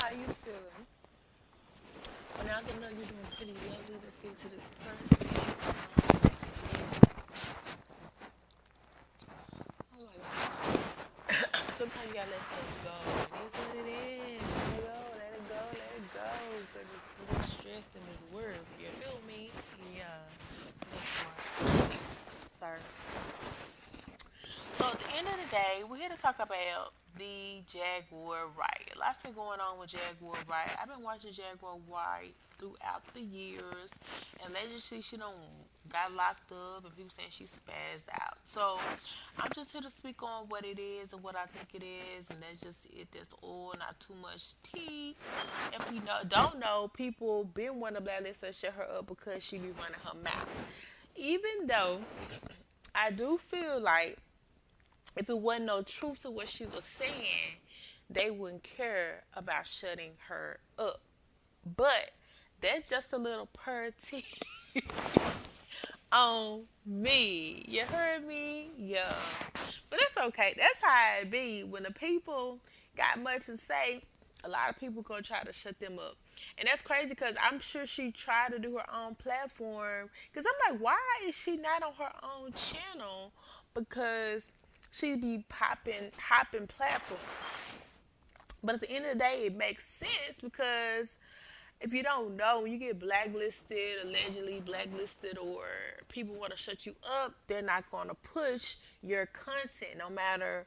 how you feeling? Well, now that I know you're doing pretty lovely, let's get to the part. Oh my gosh. Sometimes you gotta let stuff go. It is what it is. Let it go, let it go, let it go. Because it's more stressed than it's worth. You feel me? Yeah. That part. Sorry. So at the end of the day, we're here to talk about the Jaguar Wright. A lot's been going on with Jaguar Wright. I've been watching Jaguar Wright throughout the years, and legacy she don't got locked up, and people saying she spazzed out. So I'm just here to speak on what it is and what I think it is, and that's just it. That's all, not too much tea. If you don't know, people been wanting to blacklist her, shut her up because she be running her mouth. Even though I do feel like if it wasn't no truth to what she was saying, they wouldn't care about shutting her up. But that's just a little petty on me. You heard me? Yeah. But it's okay. That's how it be. When the people got much to say, a lot of people gonna try to shut them up. And that's crazy because I'm sure she tried to do her own platform. Because I'm like, why is she not on her own channel? Because she be hopping platforms. But at the end of the day, it makes sense because if you don't know, when you get blacklisted, allegedly blacklisted, or people want to shut you up, they're not going to push your content. No matter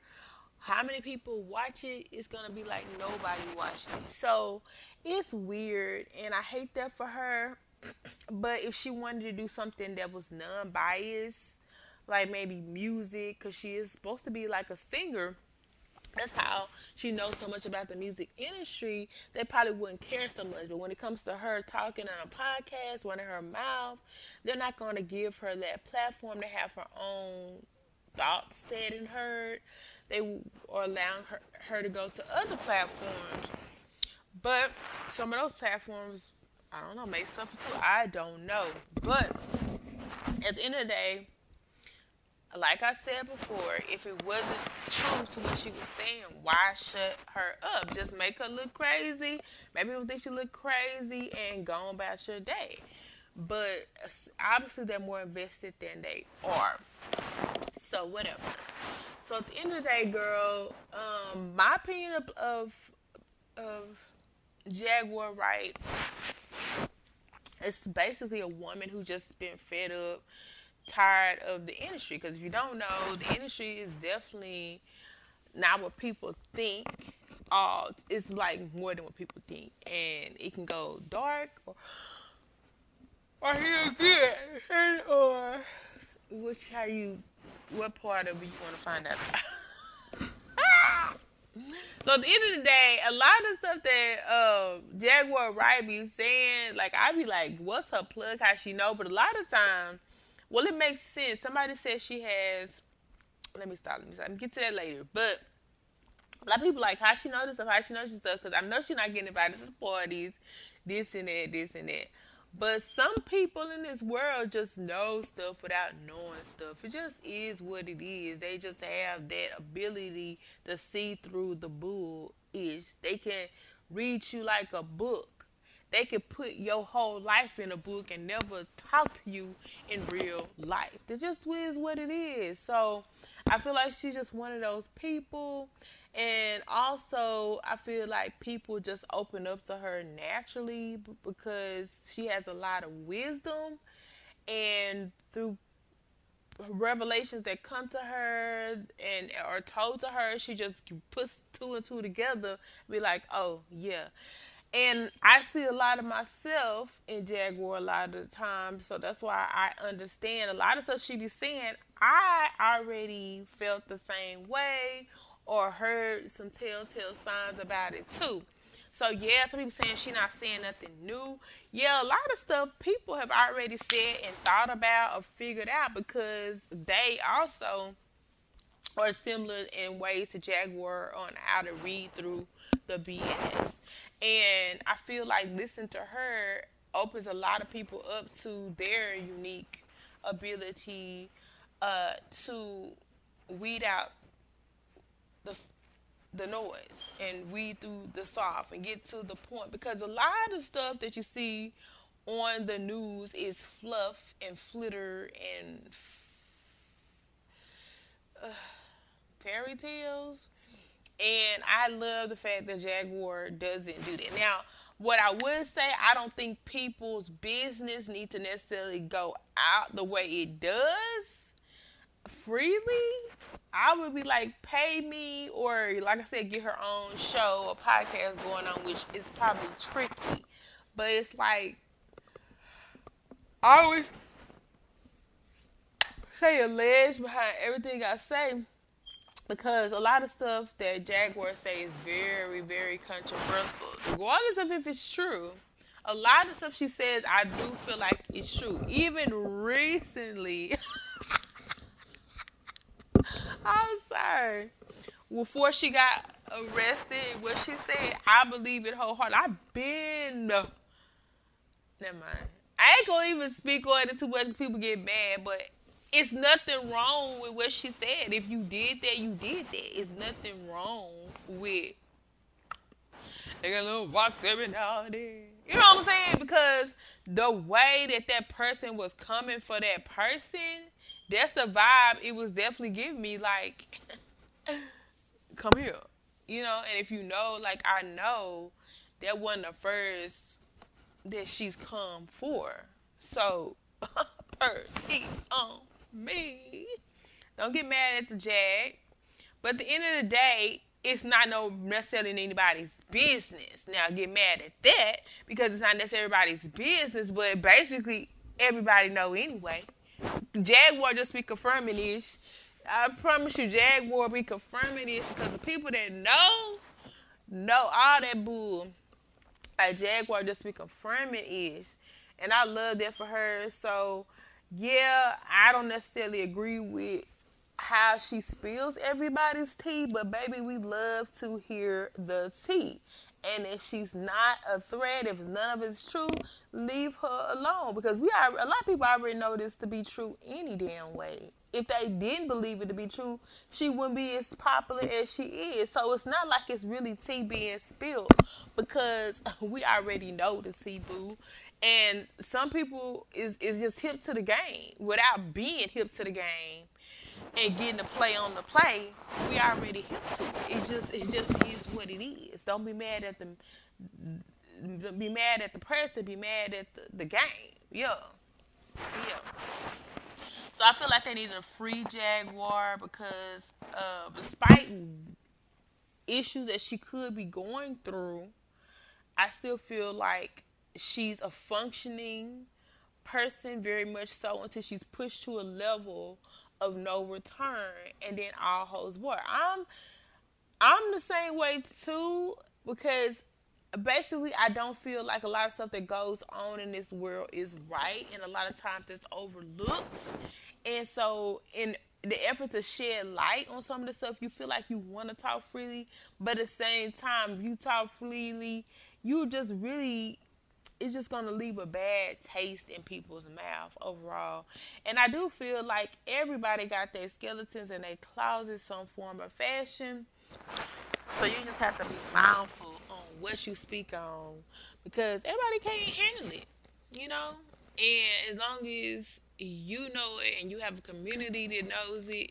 how many people watch it, it's going to be like nobody watching it. So it's weird, and I hate that for her. But if she wanted to do something that was non-biased, like maybe music, because she is supposed to be like a singer, that's how she knows so much about the music industry. They probably wouldn't care so much. But when it comes to her talking on a podcast, running her mouth, they're not going to give her that platform to have her own thoughts said and heard. They are allowing her to go to other platforms. But some of those platforms, I don't know, may suffer too. I don't know. But at the end of the day, like I said before, if it wasn't true to what she was saying, why shut her up? Just make her look crazy. Maybe people think she look crazy and go on about your day. But obviously they're more invested than they are. So whatever. So at the end of the day, girl, my opinion of Jaguar Wright, it's basically a woman who just been fed up, tired of the industry. Because if you don't know, the industry is definitely not what people think. It's like more than what people think, and it can go dark or here good, or what part of it you want to find out about. So at the end of the day, a lot of stuff that Jaguar Wright be saying, like I be like, what's her plug? How she know? But a lot of times, well, it makes sense. Somebody says she has. Let me stop. Let me get to that later. But a lot of people like how she know this stuff, how she knows this stuff, because I know she's not getting invited to the parties, this and that, this and that. But some people in this world just know stuff without knowing stuff. It just is what it is. They just have that ability to see through the bull-ish. They can read you like a book. They can put your whole life in a book and never talk to you in real life. It just is what it is. So I feel like she's just one of those people. And also, I feel like people just open up to her naturally because she has a lot of wisdom. And through revelations that come to her and are told to her, she just puts two and two together, be like, oh, yeah. And I see a lot of myself in Jaguar a lot of the time, so that's why I understand a lot of stuff she be saying. I already felt the same way or heard some telltale signs about it too. So yeah, some people saying she not saying nothing new. Yeah, a lot of stuff people have already said and thought about or figured out because they also are similar in ways to Jaguar on how to read through the BS. And I feel like listening to her opens a lot of people up to their unique ability to weed out the the noise and weed through the soft and get to the point, because a lot of stuff that you see on the news is fluff and flitter and fairy tales. And I love the fact that Jaguar doesn't do that. Now, what I would say, I don't think people's business need to necessarily go out the way it does freely. I would be like, pay me, or like I said, get her own show or podcast going on, which is probably tricky. But it's like, I always say alleged behind everything I say, because a lot of stuff that Jaguar say is very, very controversial. Regardless of if it's true, a lot of stuff she says, I do feel like it's true. Even recently, I'm sorry, before she got arrested, what she said, I believe it wholeheartedly. I've been, never mind. I ain't gonna even speak on it too much because people get mad, but it's nothing wrong with what she said. If you did that, you did that. It's nothing wrong with, they got a little box every now and then. You know what I'm saying? Because the way that that person was coming for that person, that's the vibe it was definitely giving me, like, come here. You know, and if you know, like I know, that wasn't the first that she's come for. So, petite on me. Don't get mad at the Jag. But at the end of the day, it's not no necessarily anybody's business. Now, get mad at that because it's not necessarily everybody's business, but basically everybody know anyway. Jaguar just be confirming this. I promise you, Jaguar be confirming this because the people that know all that bull. Jaguar just be confirming is. And I love that for her. So, yeah, I don't necessarily agree with how she spills everybody's tea, but baby, we love to hear the tea. And if she's not a threat, if none of it's true, leave her alone. Because a lot of people already know this to be true any damn way. If they didn't believe it to be true, she wouldn't be as popular as she is. So it's not like it's really tea being spilled, because we already know the tea, boo. And some people is just hip to the game without being hip to the game and getting to play on the play. We already hip to it. It just is what it is. Don't be mad at the person. Be mad at the game. Yeah. So I feel like they need a free Jaguar because despite issues that she could be going through, I still feel like she's a functioning person, very much so, until she's pushed to a level of no return, and then all holds water. I'm the same way too, because basically I don't feel like a lot of stuff that goes on in this world is right, and a lot of times it's overlooked. And so in the effort to shed light on some of the stuff, you feel like you want to talk freely, but at the same time, if you talk freely, you just really, it's just going to leave a bad taste in people's mouth overall. And I do feel like everybody got their skeletons in their closet some form or fashion. So you just have to be mindful on what you speak on, because everybody can't handle it, you know? And as long as you know it and you have a community that knows it,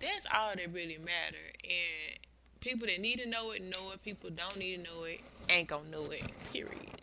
that's all that really matters. And people that need to know it, know it. People don't need to know it, ain't gonna know it, period.